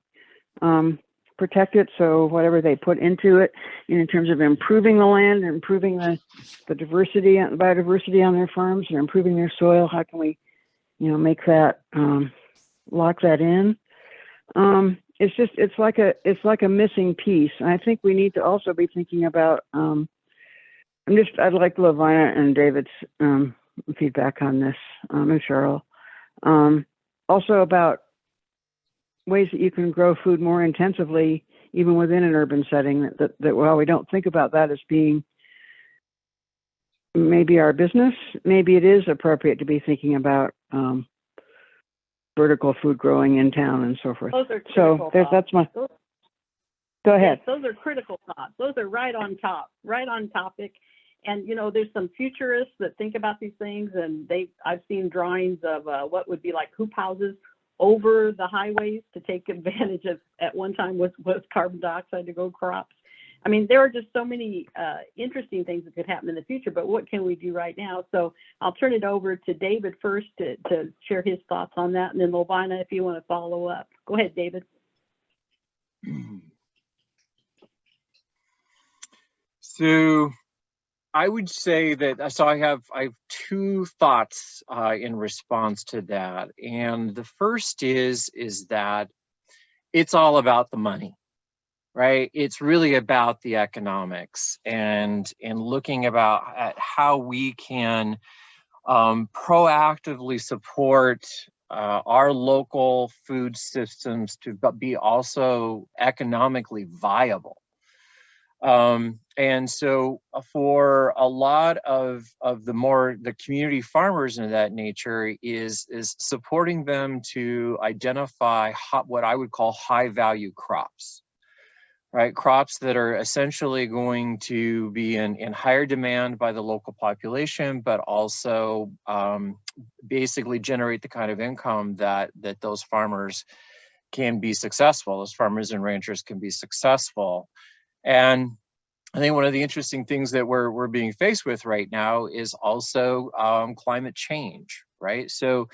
[SPEAKER 6] protect it, so whatever they put into it in terms of improving the land, improving the diversity and biodiversity on their farms, or improving their soil, how can we make that, lock that in? It's like a missing piece. And I think we need to also be thinking about, I'd like Lovina and David's feedback on this, and Cheryl. Also about ways that you can grow food more intensively, even within an urban setting, that while we don't think about that as being maybe our business, maybe it is appropriate to be thinking about vertical food growing in town and so forth.
[SPEAKER 2] Those are critical thoughts.
[SPEAKER 6] That's my, go ahead.
[SPEAKER 2] Yes, those are critical thoughts. Those are right on topic. And, you know, there's some futurists that think about these things, and I've seen drawings of what would be like hoop houses over the highways to take advantage of, at one time was carbon dioxide to grow crops. I mean, there are just so many interesting things that could happen in the future, but what can we do right now? So I'll turn it over to David first to share his thoughts on that, and then Lovina, if you want to follow up. Go ahead, David.
[SPEAKER 4] So I would say that, so I have two thoughts in response to that. And the first is that it's all about the money, right? It's really about the economics and looking at how we can proactively support our local food systems to be also economically viable. And so for a lot of the community farmers and that nature is supporting them to identify what I would call high value crops, right? Crops that are essentially going to be in higher demand by the local population, but also basically generate the kind of income that those farmers can be successful, those farmers and ranchers can be successful. And I think one of the interesting things that we're being faced with right now is also climate change, right? So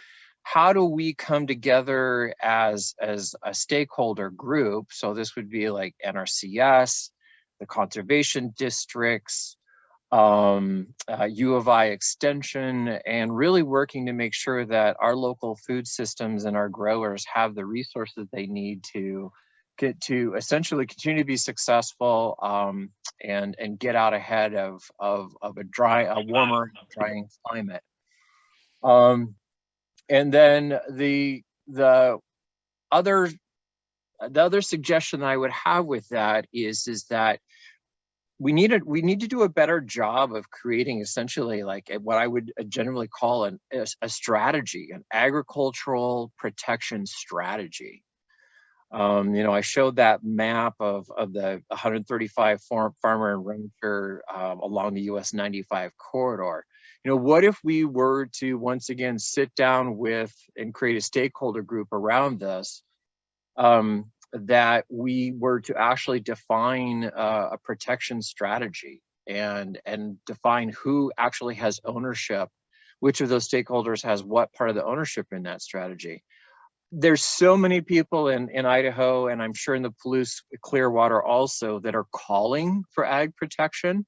[SPEAKER 4] how do we come together as a stakeholder group? So this would be like NRCS, the conservation districts, U of I extension, and really working to make sure that our local food systems and our growers have the resources they need to get to essentially continue to be successful and get out ahead of a warmer, drying climate. And then the other suggestion I would have with that is that we need to do a better job of creating essentially like what I would generally call a strategy, an agricultural protection strategy. You know, I showed that map of the 135 farmer and rancher along the US 95 corridor. You know, what if we were to once again sit down with and create a stakeholder group around this, that we were to actually define a protection strategy and define who actually has ownership, which of those stakeholders has what part of the ownership in that strategy. There's so many people in Idaho, and I'm sure in the Palouse-Clearwater also, that are calling for ag protection.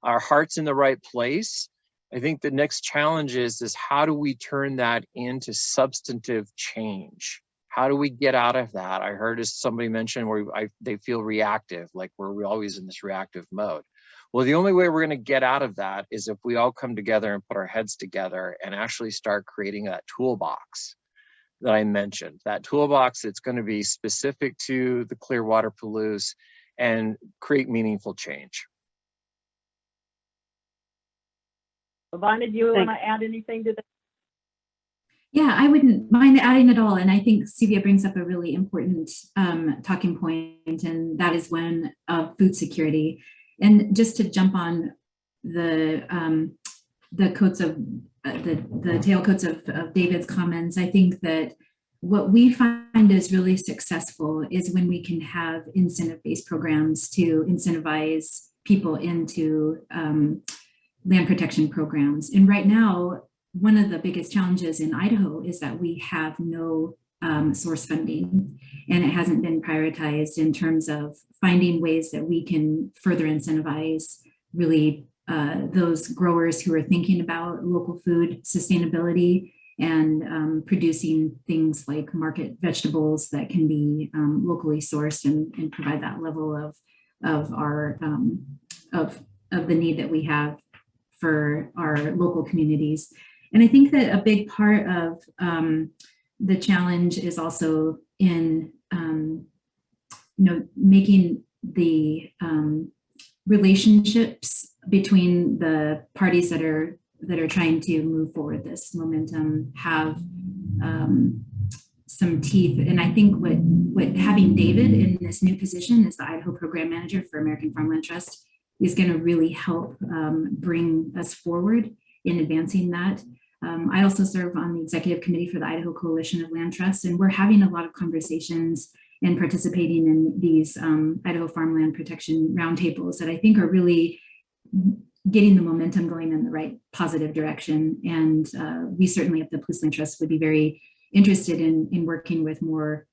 [SPEAKER 4] Our heart's in the right place. I think the next challenge is how do we turn that into substantive change? How do we get out of that? I heard as somebody mentioned where they feel reactive, like we're always in this reactive mode. Well, the only way we're going to get out of that is if we all come together and put our heads together and actually start creating that toolbox that I mentioned. That toolbox, it's going to be specific to the Clearwater Palouse and create meaningful change.
[SPEAKER 2] Lovina, do you want to add anything to that?
[SPEAKER 3] Yeah, I wouldn't mind adding at all. And I think Sylvia brings up a really important talking point, and that is one of food security. And just to jump on the coats of the tailcoats of David's comments, I think that what we find is really successful is when we can have incentive-based programs to incentivize people into land protection programs. And right now, one of the biggest challenges in Idaho is that we have no source funding, and it hasn't been prioritized in terms of finding ways that we can further incentivize really those growers who are thinking about local food sustainability and producing things like market vegetables that can be locally sourced and provide that level of our of the need that we have for our local communities. And I think that a big part of the challenge is also in, making the relationships between the parties that are trying to move forward this momentum have some teeth. And I think what having David in this new position as the Idaho Program Manager for American Farmland Trust is going to really help bring us forward in advancing that. I also serve on the executive committee for the Idaho Coalition of Land Trusts, and we're having a lot of conversations and participating in these Idaho Farmland Protection roundtables that I think are really getting the momentum going in the right positive direction. And we certainly at the Palouse Land Trust would be very interested in working with more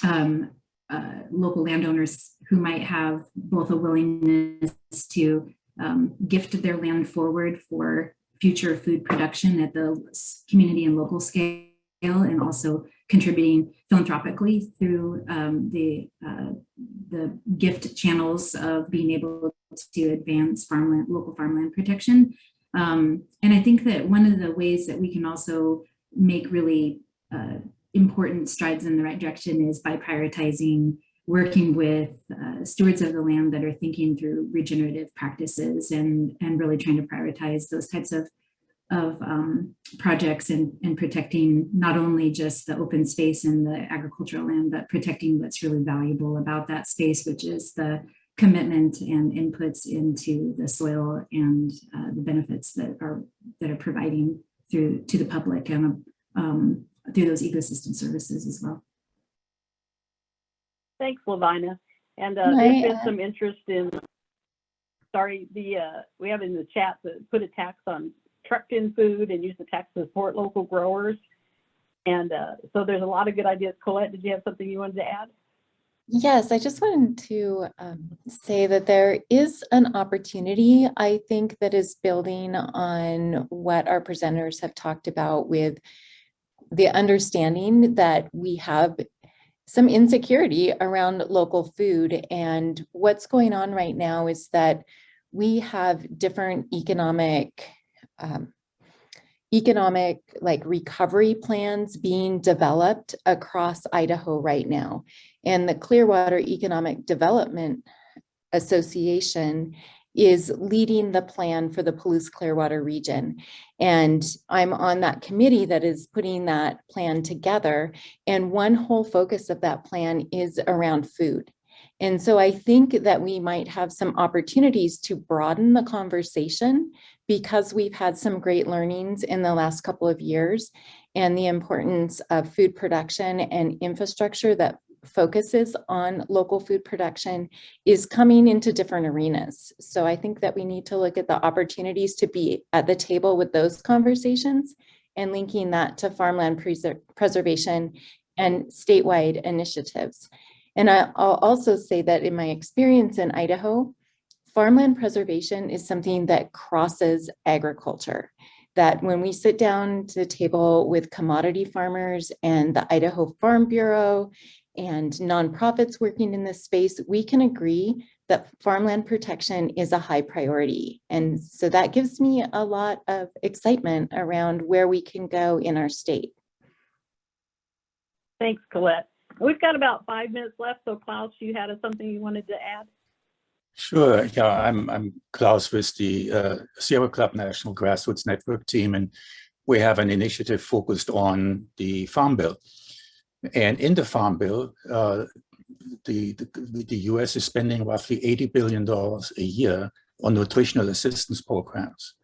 [SPEAKER 3] local landowners who might have both a willingness to gift their land forward for future food production at the community and local scale, and also contributing philanthropically through the gift channels of being able to advance local farmland protection. And I think that one of the ways that we can also make really important strides in the right direction is by prioritizing working with stewards of the land that are thinking through regenerative practices and really trying to prioritize those types of projects and protecting not only just the open space and the agricultural land, but protecting what's really valuable about that space, which is the commitment and inputs into the soil and the benefits that are providing to the public and through those ecosystem services as well.
[SPEAKER 2] Thanks, Lovina. And there's been some interest in, we have in the chat to put a tax on trucked-in food and use the tax to support local growers. And so there's a lot of good ideas. Colette, did you have something you wanted to add?
[SPEAKER 1] Yes, I just wanted to say that there is an opportunity, I think, that is building on what our presenters have talked about, with the understanding that we have some insecurity around local food. And what's going on right now is that we have different economic like recovery plans being developed across Idaho right now. And the Clearwater Economic Development Association is leading the plan for the Palouse-Clearwater region. And I'm on that committee that is putting that plan together. And one whole focus of that plan is around food. And so I think that we might have some opportunities to broaden the conversation, because we've had some great learnings in the last couple of years, and the importance of food production and infrastructure that focuses on local food production is coming into different arenas. So I think that we need to look at the opportunities to be at the table with those conversations and linking that to farmland preservation and statewide initiatives. And I'll also say that in my experience in Idaho, farmland preservation is something that crosses agriculture. That when we sit down to the table with commodity farmers and the Idaho Farm Bureau and nonprofits working in this space, we can agree that farmland protection is a high priority. And so that gives me a lot of excitement around where we can go in our state.
[SPEAKER 2] Thanks, Colette. We've got about 5 minutes left, so Klaus, you had something you wanted to add?
[SPEAKER 7] Sure. Yeah, I'm Klaus with the Sierra Club National Grassroots Network team, and we have an initiative focused on the Farm Bill. And in the Farm Bill, the U.S. is spending roughly $80 billion a year on nutritional assistance programs.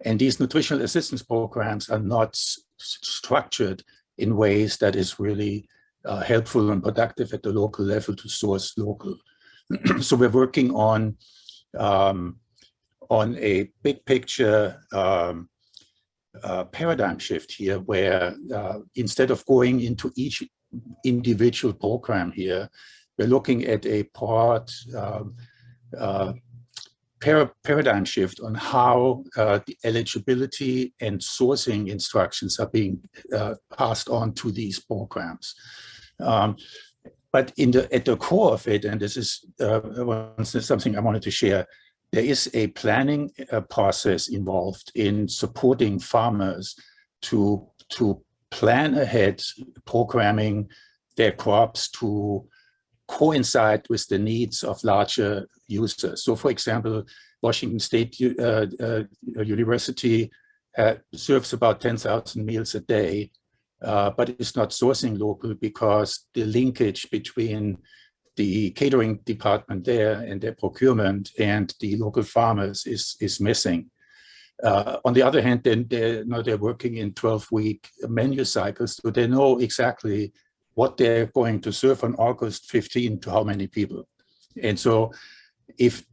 [SPEAKER 7] And these nutritional assistance programs are not structured in ways that is really helpful and productive at the local level to source local. So we're working on a big picture paradigm shift here, where instead of going into each individual program here, we're looking at a broad paradigm shift on how the eligibility and sourcing instructions are being passed on to these programs. But at the core of it, and this is something I wanted to share, there is a planning process involved in supporting farmers to plan ahead, programming their crops to coincide with the needs of larger users. So for example, Washington State University serves about 10,000 meals a day, but it's not sourcing local because the linkage between the catering department there and their procurement and the local farmers is missing. On the other hand, then they're working in 12-week menu cycles, so they know exactly what they're going to serve on August 15 to how many people. And so if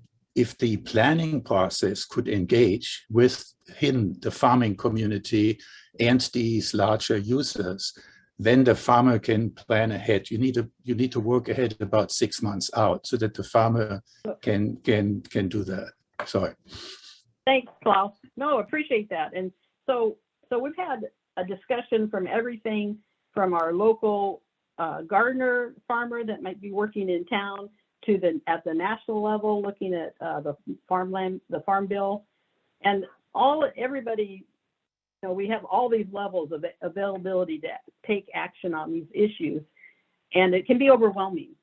[SPEAKER 7] the planning process could engage within the farming community and these larger users, then the farmer can plan ahead. You need to work ahead about 6 months out so that the farmer can do that. Sorry.
[SPEAKER 2] Thanks, Klaus. No, appreciate that. And so we've had a discussion from everything from our local gardener farmer that might be working in town to at the national level, looking at the farm bill, and everybody. You know, we have all these levels of availability to take action on these issues, and it can be overwhelming.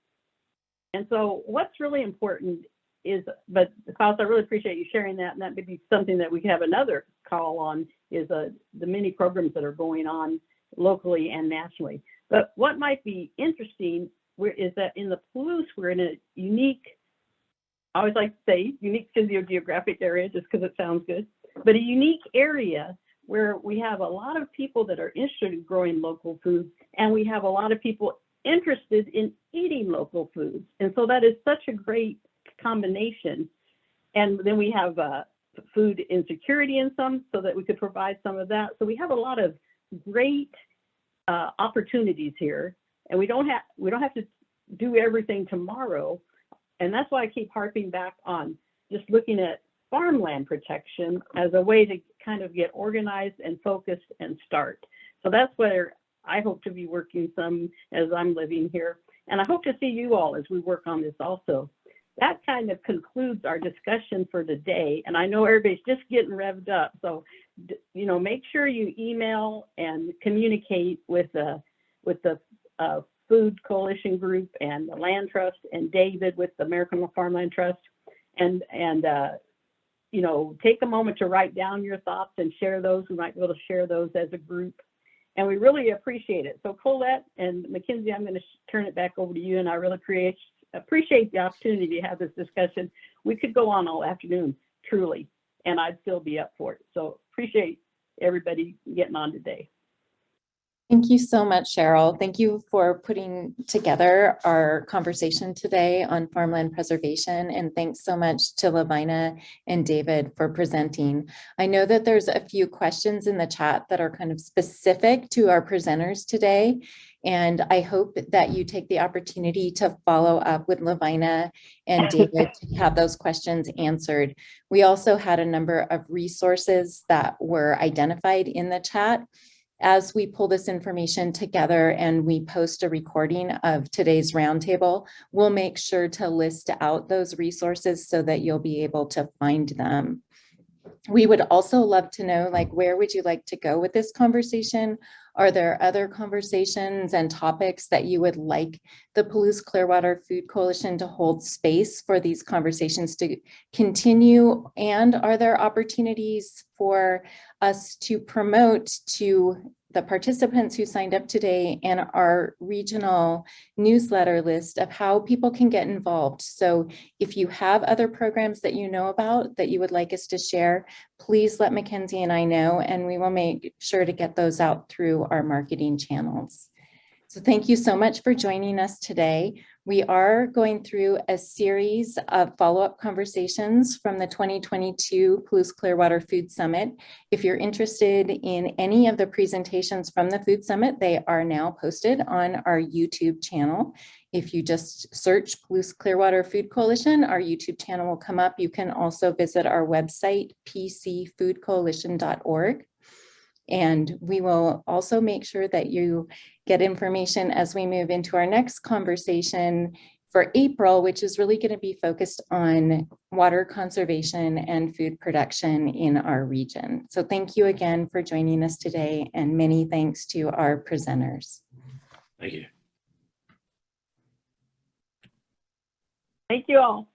[SPEAKER 2] And so what's really important is, but Klaus, I really appreciate you sharing that, and that may be something that we can have another call on, is the many programs that are going on locally and nationally. But what might be interesting is that in the Palouse, we're in a unique, I always like to say unique physiogeographic area just because it sounds good, but a unique area where we have a lot of people that are interested in growing local foods, and we have a lot of people interested in eating local foods. And so that is such a great combination. And then we have food insecurity in some, so that we could provide some of that. So we have a lot of great opportunities here, and we don't have to do everything tomorrow. And that's why I keep harping back on just looking at farmland protection as a way to kind of get organized and focused and start. So that's where I hope to be working some as I'm living here. And I hope to see you all as we work on this also. That kind of concludes our discussion for today. And I know everybody's just getting revved up. So, you know, make sure you email and communicate with the Food Coalition Group and the Land Trust and David with the American Farmland Trust. And you know, take a moment to write down your thoughts and share those. We might be able to share those as a group. And we really appreciate it. So Colette and Mackenzie, I'm going to turn it back over to you. And I really appreciate the opportunity to have this discussion. We could go on all afternoon, truly, and I'd still be up for it. So appreciate everybody getting on today.
[SPEAKER 1] Thank you so much, Cheryl. Thank you for putting together our conversation today on farmland preservation. And thanks so much to Lovina and David for presenting. I know that there's a few questions in the chat that are kind of specific to our presenters today. And I hope that you take the opportunity to follow up with Lovina and David to have those questions answered. We also had a number of resources that were identified in the chat. As we pull this information together and we post a recording of today's roundtable, we'll make sure to list out those resources so that you'll be able to find them. We would also love to know, like, where would you like to go with this conversation? Are there other conversations and topics that you would like the Palouse-Clearwater Food Coalition to hold space for these conversations to continue? And are there opportunities for us to promote to the participants who signed up today and our regional newsletter list of how people can get involved? So if you have other programs that you know about that you would like us to share, please let Mackenzie and I know, and we will make sure to get those out through our marketing channels. So thank you so much for joining us today. We are going through a series of follow-up conversations from the 2022 Palouse-Clearwater Food Summit. If you're interested in any of the presentations from the Food Summit, they are now posted on our YouTube channel. If you just search Palouse-Clearwater Food Coalition, our YouTube channel will come up. You can also visit our website, pcfoodcoalition.org. And we will also make sure that you get information as we move into our next conversation for April, which is really going to be focused on water conservation and food production in our region. So thank you again for joining us today, and many thanks to our presenters.
[SPEAKER 8] Thank you.
[SPEAKER 2] Thank you all.